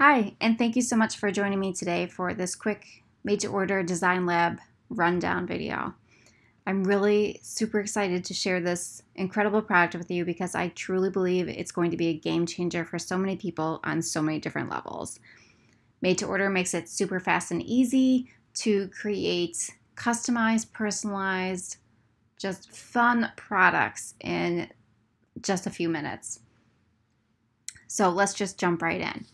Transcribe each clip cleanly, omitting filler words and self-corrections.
Hi, and thank you so much for joining me today for this quick Made2Order Design Lab rundown video. I'm really super excited to share this incredible product with you because I truly believe it's going to be a game changer for so many people on so many different levels. Made2Order makes it super fast and easy to create customized, personalized, just fun products in just a few minutes. So let's just jump right in.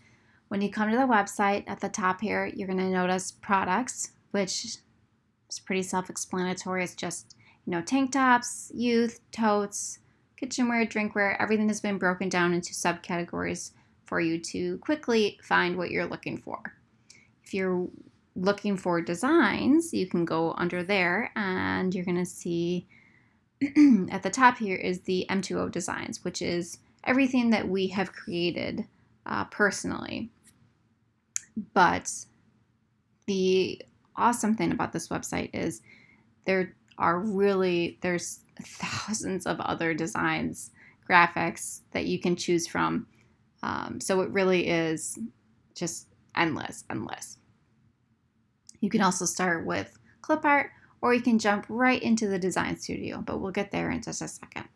When you come to the website, at the top here, you're going to notice products, which is pretty self-explanatory. It's just, tank tops, youth, totes, kitchenware, drinkware. Everything has been broken down into subcategories for you to quickly find what you're looking for. If you're looking for designs, you can go under there and you're going to see at the top here is the Made2Order designs, which is everything that we have created personally. But the awesome thing about this website is there's thousands of other designs, graphics that you can choose from. So it really is just endless. You can also start with clip art, or you can jump right into the design studio, but we'll get there in just a second.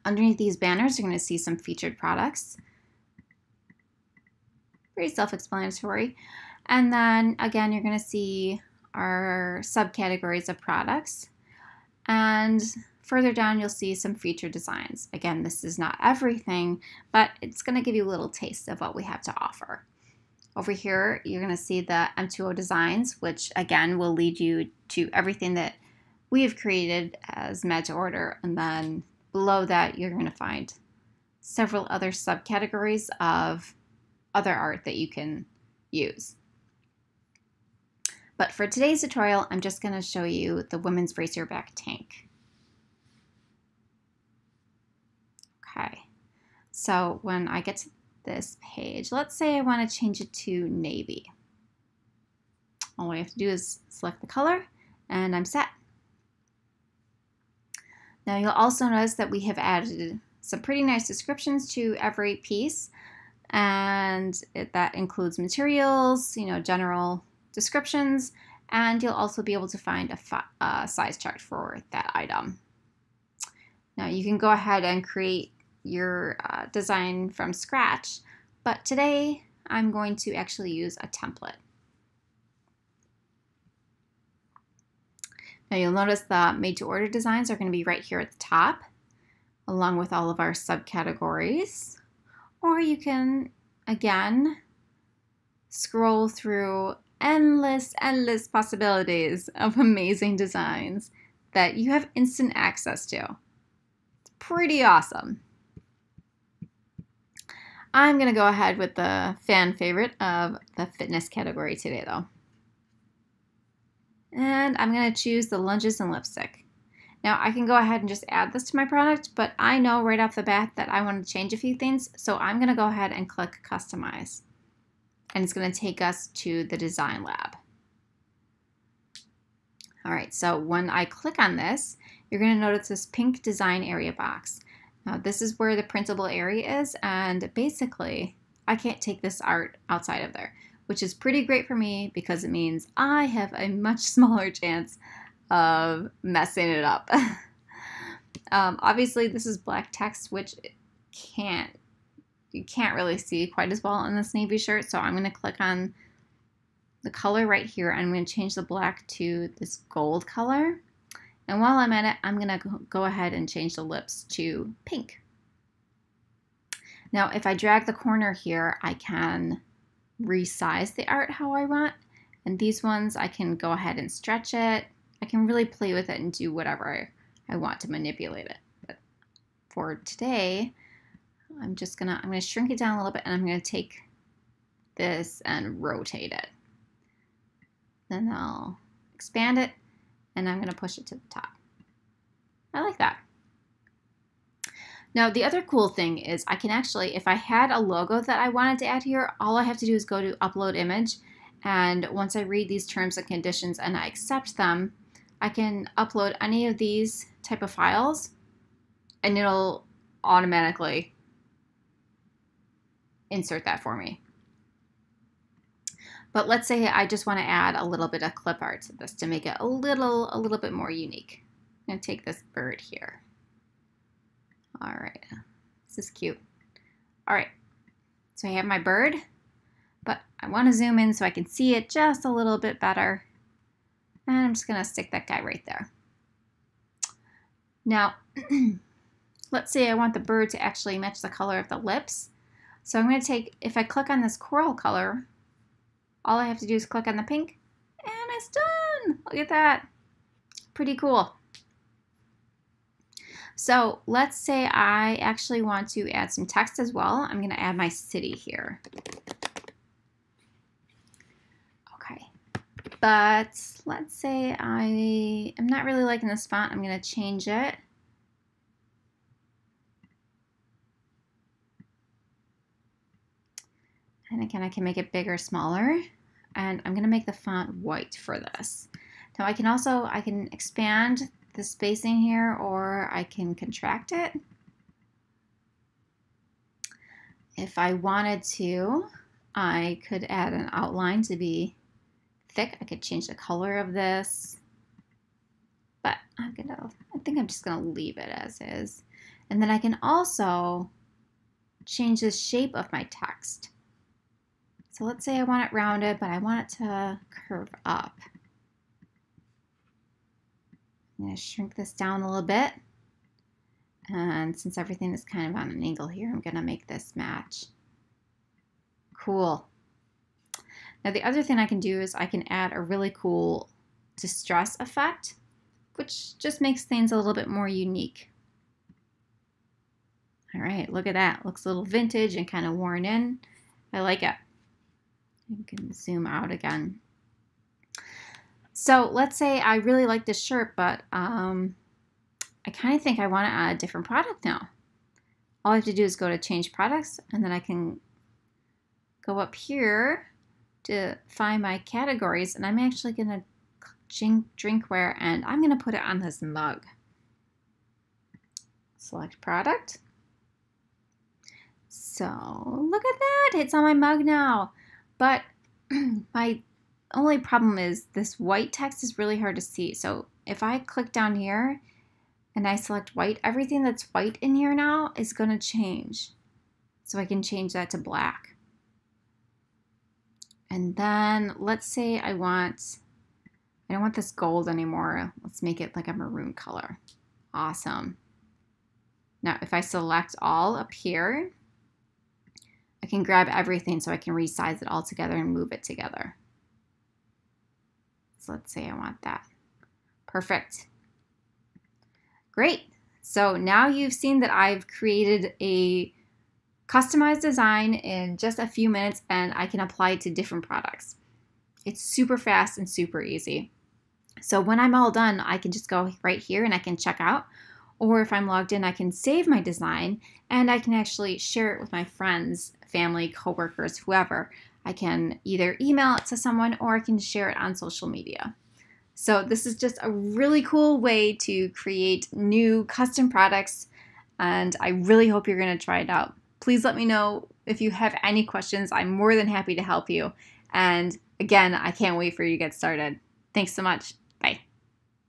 Underneath these banners, you're going to see some featured products. Pretty self-explanatory. And then again, you're going to see our subcategories of products. And further down, you'll see some featured designs. Again, this is not everything, but it's going to give you a little taste of what we have to offer. Over here, you're going to see the Made2Order designs, which again will lead you to everything that we have created as Made2Order. And then below that, you're going to find several other subcategories of other art that you can use. But for today's tutorial, I'm just going to show you the women's racerback tank. Okay, so when I get to this page, let's say I want to change it to navy. All I have to do is select the color and I'm set. Now you'll also notice that we have added some pretty nice descriptions to every piece, and that includes materials, general descriptions, and you'll also be able to find a size chart for that item. Now you can go ahead and create your design from scratch, but today I'm going to actually use a template. Now you'll notice the Made2Order designs are going to be right here at the top, along with all of our subcategories. Or you can, again, scroll through endless possibilities of amazing designs that you have instant access to. It's pretty awesome. I'm going to go ahead with the fan favorite of the fitness category today, though. And I'm going to choose the lunges and lipstick. Now I can go ahead and just add this to my product, but I know right off the bat that I want to change a few things, so I'm going to go ahead and click Customize. And it's going to take us to the Design Lab. All right, so when I click on this, you're going to notice this pink design area box. Now this is where the printable area is, and basically I can't take this art outside of there, which is pretty great for me because it means I have a much smaller chance of messing it up. Obviously this is black text, which you can't really see quite as well on this navy shirt, so I'm going to click on the color right here. I'm going to change the black to this gold color, and while I'm at it, I'm going to go ahead and change the lips to pink. Now if I drag the corner here, I can resize the art how I want, and these ones I can go ahead and stretch it. I can really play with it and do whatever I want to manipulate it. But for today, I'm gonna shrink it down a little bit, and I'm gonna take this and rotate it. Then I'll expand it, and I'm gonna push it to the top. I like that. Now the other cool thing is I can actually, if I had a logo that I wanted to add here, all I have to do is go to Upload Image, and once I read these terms and conditions and I accept them, I can upload any of these type of files and it'll automatically insert that for me. But let's say I just want to add a little bit of clip art to this to make it a little bit more unique. I'm going to take this bird here. All right, this is cute. All right, so I have my bird, but I want to zoom in so I can see it just a little bit better. And I'm just going to stick that guy right there. Now, let's say I want the bird to actually match the color of the lips. So I'm going to take, if I click on this coral color, all I have to do is click on the pink, and it's done. Look at that. Pretty cool. So let's say I actually want to add some text as well. I'm going to add my city here. Okay. But let's say I am not really liking this font. I'm going to change it. And again, I can make it bigger, smaller. And I'm going to make the font white for this. Now I can expand the spacing here, or I can contract it. If I wanted to, I could add an outline to be thick. I could change the color of this, but I think I'm just gonna leave it as is. And then I can also change the shape of my text. So let's say I want it rounded, but I want it to curve up. I'm going to shrink this down a little bit. And since everything is kind of on an angle here, I'm going to make this match. Cool. Now the other thing I can do is I can add a really cool distress effect, which just makes things a little bit more unique. All right, look at that. Looks a little vintage and kind of worn in. I like it. You can zoom out again. So let's say I really like this shirt, but I kind of think I want to add a different product now. All I have to do is go to change products, and then I can go up here to find my categories, and I'm actually going to click drinkware, and I'm going to put it on this mug. Select product. So look at that, it's on my mug now. But my only problem is this white text is really hard to see. So if I click down here and I select white, everything that's white in here now is going to change. So I can change that to black. And then let's say I don't want this gold anymore. Let's make it like a maroon color. Awesome. Now if I select all up here, I can grab everything so I can resize it all together and move it together. So let's say I want that. Perfect. Great. So now you've seen that I've created a customized design in just a few minutes, and I can apply it to different products. It's super fast and super easy. So when I'm all done, I can just go right here and I can check out. Or if I'm logged in, I can save my design and I can actually share it with my friends, family, coworkers, whoever. I can either email it to someone or I can share it on social media. So this is just a really cool way to create new custom products, and I really hope you're going to try it out. Please let me know if you have any questions. I'm more than happy to help you. And again, I can't wait for you to get started. Thanks so much.